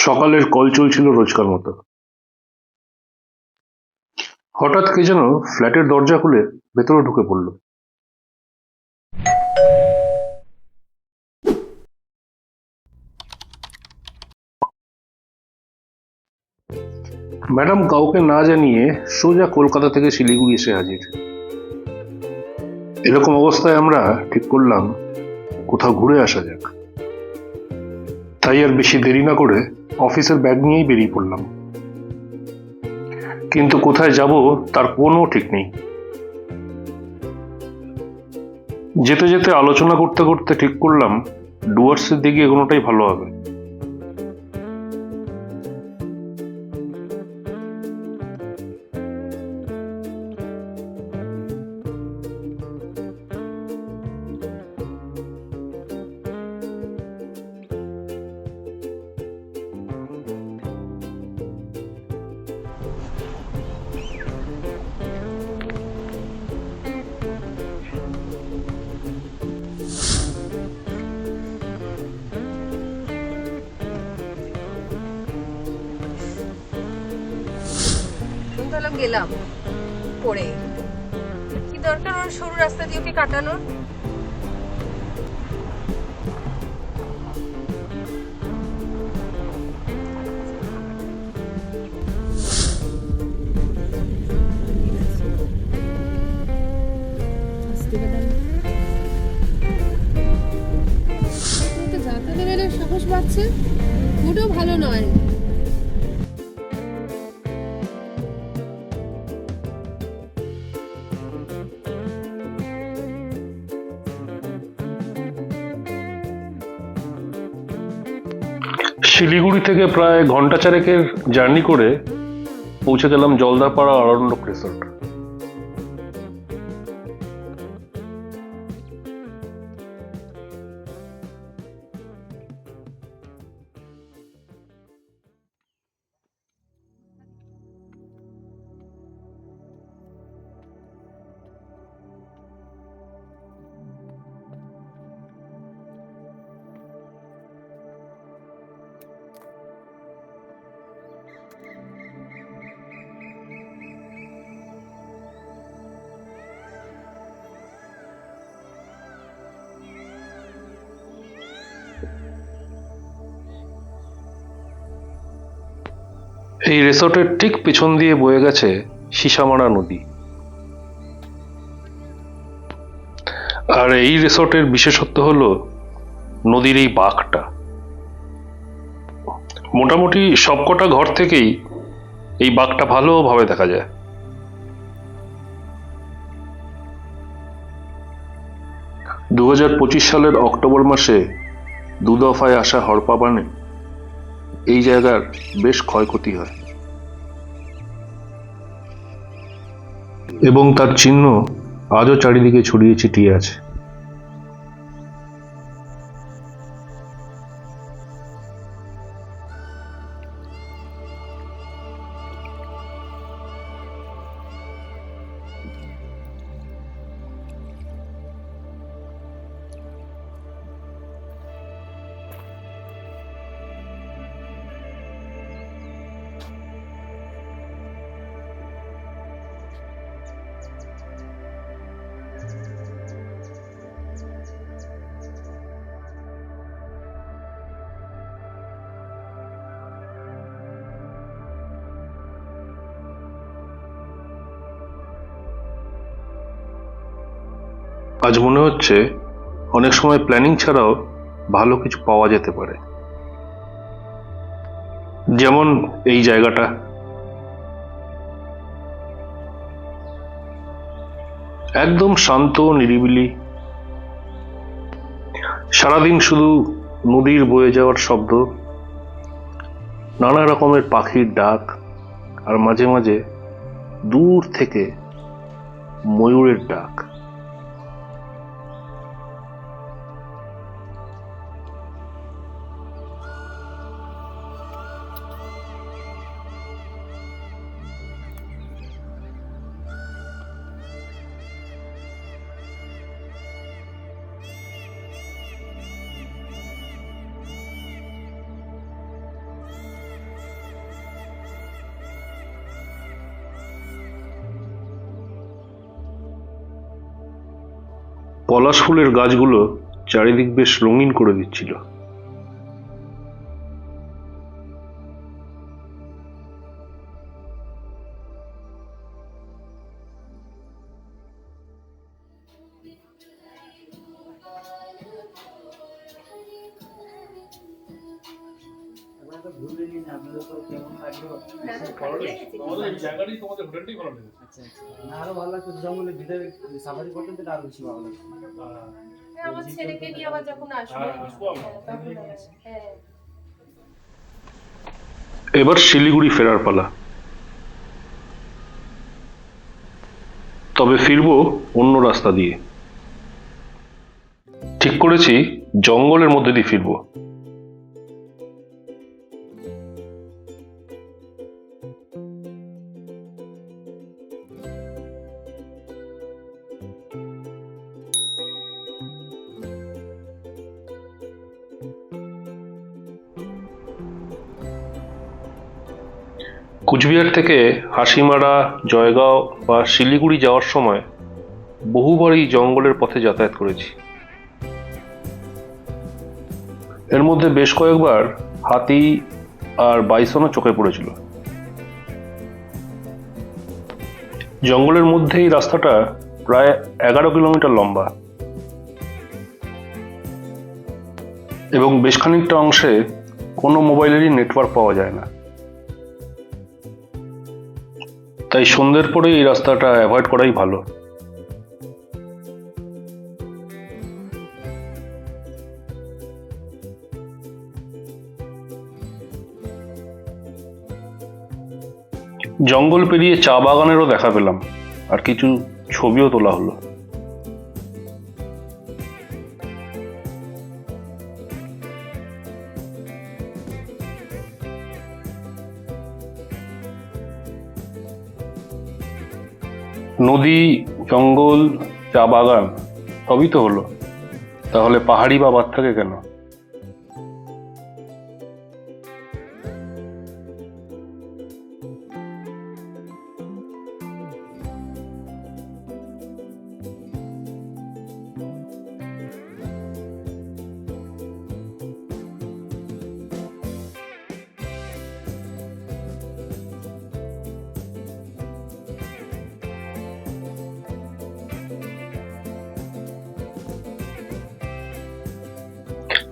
সকালের কল চলছিল রোজকার মতো। হঠাৎ কে যেন ফ্ল্যাটের দরজা খুলে ভেতরে ঢুকে পড়ল। ম্যাডাম কাউকে না জানিয়ে সোজা কলকাতা থেকে শিলিগুড়ি এসে হাজির। এরকম অবস্থায় আমরা ঠিক করলাম কোথাও ঘুরে আসা যাক। তাই আর বেশি দেরি না করে অফিসের ব্যাগ নিয়েই বেরিয়ে পড়লাম। কিন্তু কোথায় যাব তার কোনো ঠিক নেই। যেতে যেতে আলোচনা করতে করতে ঠিক করলাম ডুয়ার্সের দিকে এগোনোটাই ভালো হবে। তাহলে গেলাম পরে কি দরকার ওর সরু রাস্তা দিয়ে ওকে কাটানোর। যাতায়াতে বেলে সাহস পাচ্ছে, মোটেও ভালো নয়। শিলিগুড়ি থেকে প্রায় ঘন্টা চারেকের জার্নি করে পৌঁছে গেলাম জলদাপাড়া আরণ্যক রিসোর্ট। এই রিসোর্টের ঠিক পেছন দিয়ে বয়ে গেছে সিসামারা নদী। আর এই রিসোর্টের বিশেষত্ব হলো নদীর এই বাঁকটা। মোটামুটি সবকটা ঘর থেকেই এই বাঁকটা ভালোভাবে দেখা যায়। দু সালের অক্টোবর মাসে দুদফায় আসা হড়পা বানে এই জায়গার বেশ ক্ষয়ক্ষতি হয় এবং তার চিহ্ন আজও চারিদিকে ছড়িয়ে ছিটিয়ে আছে। আজ মনে হচ্ছে অনেক সময় প্ল্যানিং ছাড়াও ভালো কিছু পাওয়া যেতে পারে, যেমন এই জায়গাটা। একদম শান্ত নিরিবিলি, সারাদিন শুধু নদীর বয়ে যাওয়ার শব্দ, নানা রকমের পাখির ডাক, আর মাঝে মাঝে দূর থেকে ময়ূরের ডাক। পলাশ ফুলের গাছগুলো চারিদিক বেশ রঙিন করে দিচ্ছিল। আরো ভালো লাগতো জঙ্গলের ভিতরে সাফারি করতেন, তো আরো বেশি ভালো লাগতো। আমার ছেলেকে নিয়ে আবার যখন আসবো তখন হ্যাঁ। এবার শিলিগুড়ি ফেরার পালা। তবে ফিরবো অন্য রাস্তা দিয়ে। ঠিক করেছি জঙ্গলের মধ্যে দিয়ে ফিরবো। কুচবিহার থেকে হাসিমারা, জয়গাঁও বা শিলিগুড়ি যাওয়ার সময় বহুবারই জঙ্গলের পথে যাতায়াত করেছি। এর মধ্যে বেশ কয়েকবার হাতি আর বাইসনও চোখে পড়েছিল। জঙ্গলের মধ্যে এই রাস্তাটা প্রায় 11 কিলোমিটার লম্বা এবং বেশ খানিকটা অংশে কোনো মোবাইলেরই নেটওয়ার্ক পাওয়া যায় না। তাই সন্ধ্যের পরে এই রাস্তাটা অ্যাভয়েড করাই ভালো। জঙ্গল পেরিয়ে চা বাগানেরও দেখা পেলাম, আর কিছু ছবিও তোলা হলো। নদী, জঙ্গল, চা বাগান সবই তো হলো, তাহলে পাহাড়ি বা বাদ থাকে কেন?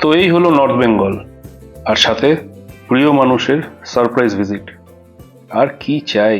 তো এই হলো নর্থ বেঙ্গল, আর সাথে প্রিয় মানুষের সারপ্রাইজ ভিজিট। আর কি চাই?